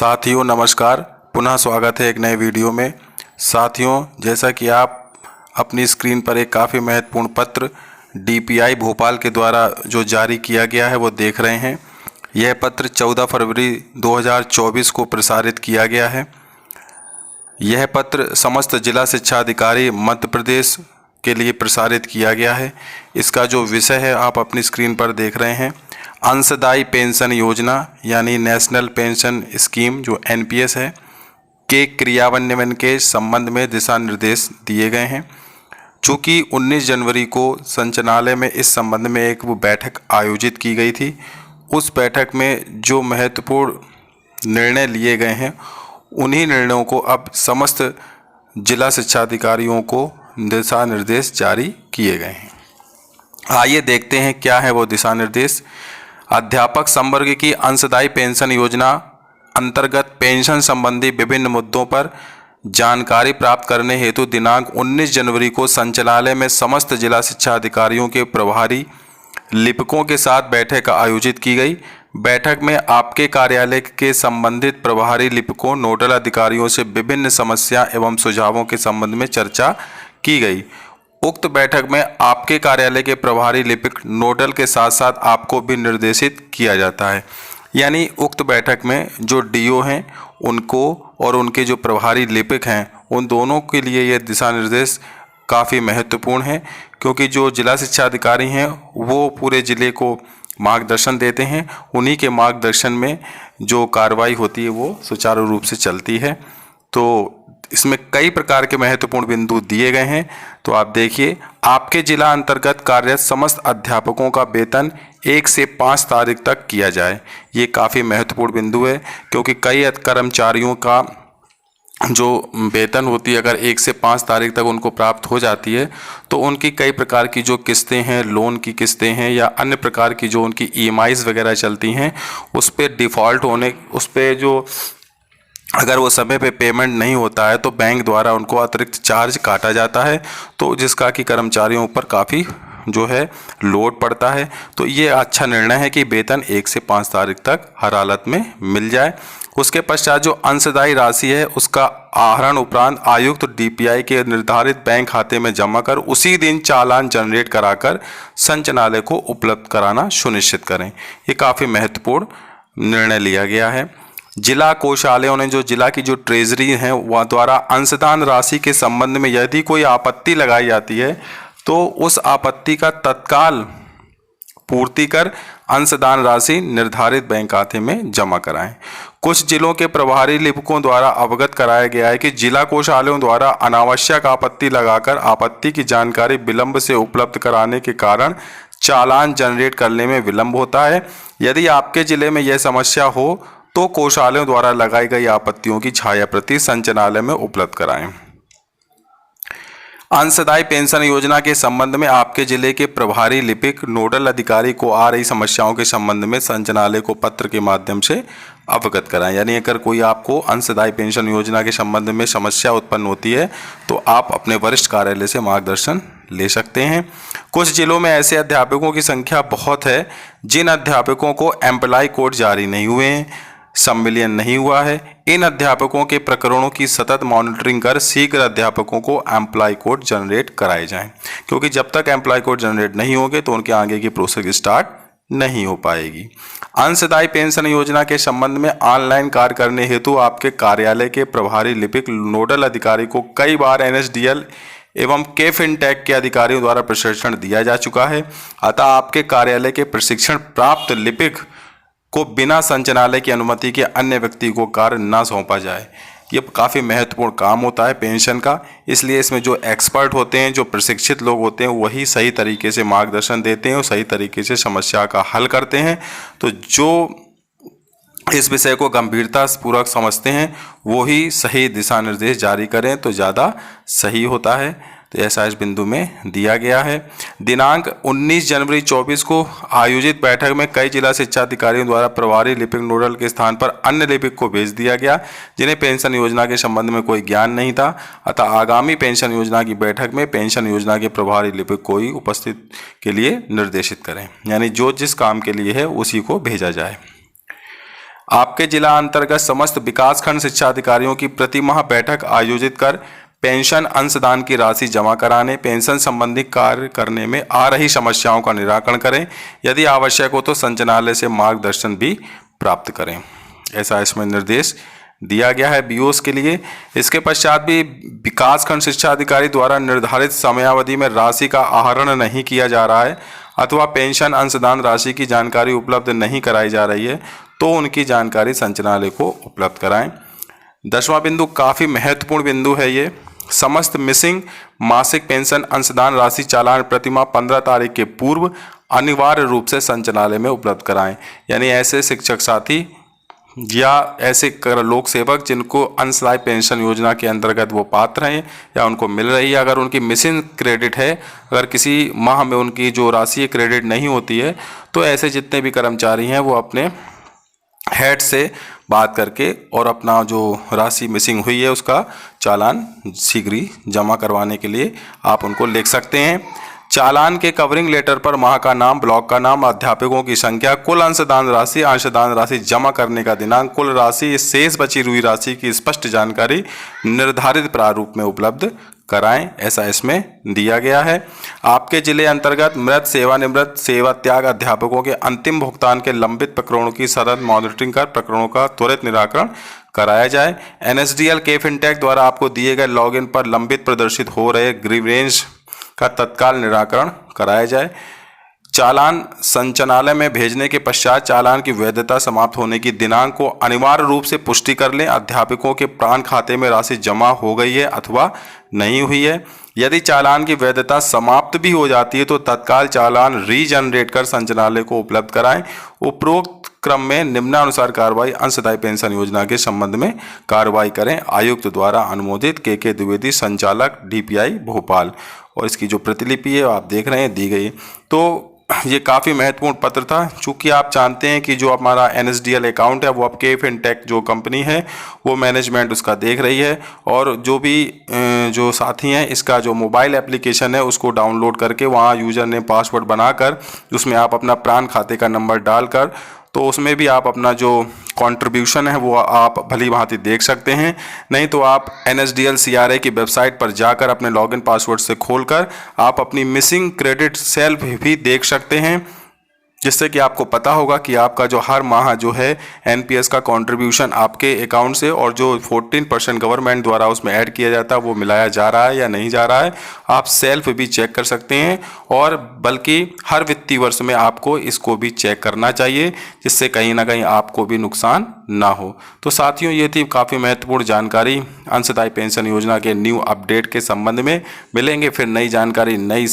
साथियों नमस्कार, पुनः स्वागत है एक नए वीडियो में। साथियों, जैसा कि आप अपनी स्क्रीन पर एक काफ़ी महत्वपूर्ण पत्र डीपीआई भोपाल के द्वारा जो जारी किया गया है वो देख रहे हैं। यह पत्र 14 फरवरी 2024 को प्रसारित किया गया है। यह पत्र समस्त जिला शिक्षा अधिकारी मध्य प्रदेश के लिए प्रसारित किया गया है। इसका जो विषय है आप अपनी स्क्रीन पर देख रहे हैं, अंशदायी पेंशन योजना यानी नेशनल पेंशन स्कीम जो एनपीएस है के क्रियान्वयन के संबंध में दिशा निर्देश दिए गए हैं। चूँकि 19 जनवरी को संचालनालय में इस संबंध में एक वो बैठक आयोजित की गई थी। उस बैठक में जो महत्वपूर्ण निर्णय लिए गए हैं उन्हीं निर्णयों को अब समस्त जिला शिक्षा अधिकारियों को दिशा निर्देश जारी किए गए हैं। आइए देखते हैं क्या है वो दिशा निर्देश। अध्यापक संवर्ग की अंशदायी पेंशन योजना अंतर्गत पेंशन संबंधी विभिन्न मुद्दों पर जानकारी प्राप्त करने हेतु दिनांक 19 जनवरी को संचालनालय में समस्त जिला शिक्षा अधिकारियों के प्रभारी लिपिकों के साथ बैठक आयोजित की गई। बैठक में आपके कार्यालय के संबंधित प्रभारी लिपिकों नोडल अधिकारियों से विभिन्न समस्या एवं सुझावों के संबंध में चर्चा की गई। उक्त बैठक में आपके कार्यालय के प्रभारी लिपिक नोडल के साथ साथ आपको भी निर्देशित किया जाता है। यानी उक्त बैठक में जो डीओ हैं उनको और उनके जो प्रभारी लिपिक हैं उन दोनों के लिए ये दिशा निर्देश काफ़ी महत्वपूर्ण है, क्योंकि जो जिला शिक्षा अधिकारी हैं वो पूरे ज़िले को मार्गदर्शन देते हैं। उन्हीं के मार्गदर्शन में जो कार्रवाई होती है वो सुचारू रूप से चलती है। तो इसमें कई प्रकार के महत्वपूर्ण बिंदु दिए गए हैं। तो आप देखिए, आपके जिला अंतर्गत कार्यरत समस्त अध्यापकों का वेतन 1 से 5 तारीख तक किया जाए। ये काफ़ी महत्वपूर्ण बिंदु है, क्योंकि कई कर्मचारियों का जो वेतन होती है अगर 1 से 5 तारीख तक उनको प्राप्त हो जाती है तो उनकी कई प्रकार की जो किस्तें हैं, लोन की किस्तें हैं या अन्य प्रकार की जो उनकी ईएमआईज़ वगैरह चलती हैं उस पर डिफ़ॉल्ट होने, उस पर जो अगर वो समय पे पेमेंट नहीं होता है तो बैंक द्वारा उनको अतिरिक्त चार्ज काटा जाता है, तो जिसका कि कर्मचारियों पर काफ़ी जो है लोड पड़ता है। तो ये अच्छा निर्णय है कि वेतन 1 से 5 तारीख तक हर हालत में मिल जाए। उसके पश्चात जो अंशदायी राशि है उसका आहरण उपरांत आयुक्त डीपीआई के निर्धारित बैंक खाते में जमा कर उसी दिन चालान जनरेट कराकर संचालनालय को उपलब्ध कराना सुनिश्चित करें। ये काफ़ी महत्वपूर्ण निर्णय लिया गया है। जिला कोषालयों ने जो जिला की जो ट्रेजरी है वह द्वारा अंशदान राशि के संबंध में यदि कोई आपत्ति लगाई जाती है तो उस आपत्ति का तत्काल पूर्ति कर अंशदान राशि निर्धारित बैंक खाते में जमा कराएं। कुछ जिलों के प्रभारी लिपिकों द्वारा अवगत कराया गया है कि जिला कोषालयों द्वारा अनावश्यक आपत्ति लगाकर आपत्ति की जानकारी विलंब से उपलब्ध कराने के कारण चालान जनरेट करने में विलंब होता है। यदि आपके जिले में यह समस्या हो तो कोषालयों द्वारा लगाई गई आपत्तियों की छायाप्रति संचालनालय में उपलब्ध कराएं। अंशदायी पेंशन योजना के संबंध में आपके जिले के प्रभारी लिपिक नोडल अधिकारी को आ रही समस्याओं के संबंध में संचालनालय को पत्र के माध्यम से अवगत कराएं। यानी अगर कोई आपको अंशदायी पेंशन योजना के संबंध में समस्या उत्पन्न होती है तो आप अपने वरिष्ठ कार्यालय से मार्गदर्शन ले सकते हैं। कुछ जिलों में ऐसे अध्यापकों की संख्या बहुत है जिन अध्यापकों को एम्प्लॉय कोड जारी नहीं हुए हैं, संविलियन नहीं हुआ है। इन अध्यापकों के प्रकरणों की सतत मॉनिटरिंग कर शीघ्र अध्यापकों को एम्प्लॉय कोड जनरेट कराए जाएं, क्योंकि जब तक एम्प्लॉय कोड जनरेट नहीं होंगे तो उनके आगे की प्रोसेस स्टार्ट नहीं हो पाएगी। अंशदायी पेंशन योजना के संबंध में ऑनलाइन कार्य करने हेतु आपके कार्यालय के प्रभारी लिपिक नोडल अधिकारी को कई बार एनएसडीएल एवं के फिनटेक के अधिकारियों द्वारा प्रशिक्षण दिया जा चुका है। अतः आपके कार्यालय के प्रशिक्षण प्राप्त लिपिक को बिना संचालनालय की अनुमति के अन्य व्यक्ति को कार्य न सौंपा जाए। ये काफ़ी महत्वपूर्ण काम होता है पेंशन का, इसलिए इसमें जो एक्सपर्ट होते हैं, जो प्रशिक्षित लोग होते हैं, वही सही तरीके से मार्गदर्शन देते हैं और सही तरीके से समस्या का हल करते हैं। तो जो इस विषय को गंभीरतापूर्वक समझते हैं वही सही दिशा निर्देश जारी करें तो ज़्यादा सही होता है। तो ऐसा इस बिंदु में दिया गया है। दिनांक 19 जनवरी 24 को आयोजित बैठक में कई जिला शिक्षा अधिकारियों द्वारा प्रभारी लिपिक नोडल के स्थान पर अन्य लिपिक को भेज दिया गया जिन्हें पेंशन योजना के संबंध में कोई ज्ञान नहीं था। अतः आगामी पेंशन योजना की बैठक में पेंशन योजना के प्रभारी लिपिक को ही उपस्थित के लिए निर्देशित करें। यानी जो जिस काम के लिए है उसी को भेजा जाए। आपके जिला अंतर्गत समस्त विकासखंड शिक्षा अधिकारियों की प्रतिमाह बैठक आयोजित कर पेंशन अंशदान की राशि जमा कराने, पेंशन संबंधी कार्य करने में आ रही समस्याओं का निराकरण करें। यदि आवश्यक हो तो संचालनालय से मार्गदर्शन भी प्राप्त करें। ऐसा इसमें निर्देश दिया गया है बीओस के लिए। इसके पश्चात भी विकासखंड शिक्षा अधिकारी द्वारा निर्धारित समयावधि में राशि का आहरण नहीं किया जा रहा है अथवा पेंशन अंशदान राशि की जानकारी उपलब्ध नहीं कराई जा रही है तो उनकी जानकारी संचालनालय को उपलब्ध कराएं। 10वां बिंदु काफ़ी महत्वपूर्ण बिंदु है ये। समस्त मिसिंग मासिक पेंशन अंशदान राशि चालान प्रतिमाह 15 तारीख के पूर्व अनिवार्य रूप से संचालनालय में उपलब्ध कराएं। यानी ऐसे शिक्षक साथी या ऐसे लोक सेवक जिनको अंशदायी पेंशन योजना के अंतर्गत वो पात्र हैं या उनको मिल रही है, अगर उनकी मिसिंग क्रेडिट है, अगर किसी माह में उनकी जो राशि क्रेडिट नहीं होती है, तो ऐसे जितने भी कर्मचारी हैं वो अपने हेड से बात करके और अपना जो राशि मिसिंग हुई है उसका चालान शीघ्र ही जमा करवाने के लिए आप उनको लिख सकते हैं। चालान के कवरिंग लेटर पर माह का नाम, ब्लॉक का नाम, अध्यापकों की संख्या, कुल अंशदान राशि जमा करने का दिनांक, कुल राशि, शेष बची हुई राशि की स्पष्ट जानकारी निर्धारित प्रारूप में उपलब्ध कराएं। ऐसा इसमें दिया गया है। आपके जिले अंतर्गत मृत, सेवानिवृत्त, सेवा त्याग अध्यापकों के अंतिम भुगतान के लंबित प्रकरणों की सतत मॉनिटरिंग कर प्रकरणों का त्वरित निराकरण कराया जाए। NSDL के फिनटेक द्वारा आपको दिए गए लॉगिन पर लंबित प्रदर्शित हो रहे ग्रीवेंस का तत्काल निराकरण कराया जाए। चालान संचालनालय में भेजने के पश्चात चालान की वैधता समाप्त होने की दिनांक को अनिवार्य रूप से पुष्टि कर लें। अध्यापकों के प्राण खाते में राशि जमा हो गई है अथवा नहीं हुई है। यदि चालान की वैधता समाप्त भी हो जाती है तो तत्काल चालान रीजनरेट कर संचालनालय को उपलब्ध कराएं। उपरोक्त क्रम में निम्नानुसार कार्रवाई अंशदायी पेंशन योजना के संबंध में कार्रवाई करें। आयुक्त द्वारा अनुमोदित KK द्विवेदी, संचालक DPI भोपाल। और इसकी जो प्रतिलिपि है आप देख रहे हैं दी गई। तो ये काफ़ी महत्वपूर्ण पत्र था। चूँकि आप जानते हैं कि जो हमारा NSDL अकाउंट है वो अब के फिनटेक जो कंपनी है वो मैनेजमेंट उसका देख रही है और जो भी जो साथी हैं इसका जो मोबाइल एप्लीकेशन है उसको डाउनलोड करके वहाँ यूज़र नेम पासवर्ड बनाकर उसमें आप अपना प्राण खाते का नंबर डालकर तो उसमें भी आप अपना जो कंट्रीब्यूशन है वो आप भली भांति देख सकते हैं। नहीं तो आप NSDL CRA की वेबसाइट पर जाकर अपने लॉगिन पासवर्ड से खोलकर आप अपनी मिसिंग क्रेडिट सेल्फ भी देख सकते हैं, जिससे कि आपको पता होगा कि आपका जो हर माह जो है NPS का कंट्रीब्यूशन आपके अकाउंट से और जो 14% गवर्नमेंट द्वारा उसमें ऐड किया जाता है वो मिलाया जा रहा है या नहीं जा रहा है। आप सेल्फ भी चेक कर सकते हैं और बल्कि हर वित्तीय वर्ष में आपको इसको भी चेक करना चाहिए, जिससे कहीं ना कहीं आपको भी नुकसान ना हो। तो साथियों, ये थी काफ़ी महत्वपूर्ण जानकारी अंशदायी पेंशन योजना के न्यू अपडेट के संबंध में। मिलेंगे फिर नई जानकारी नई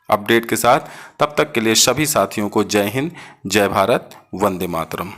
अपडेट के साथ। तब तक के लिए सभी साथियों को जय हिंद, जय भारत, वंदे मातरम।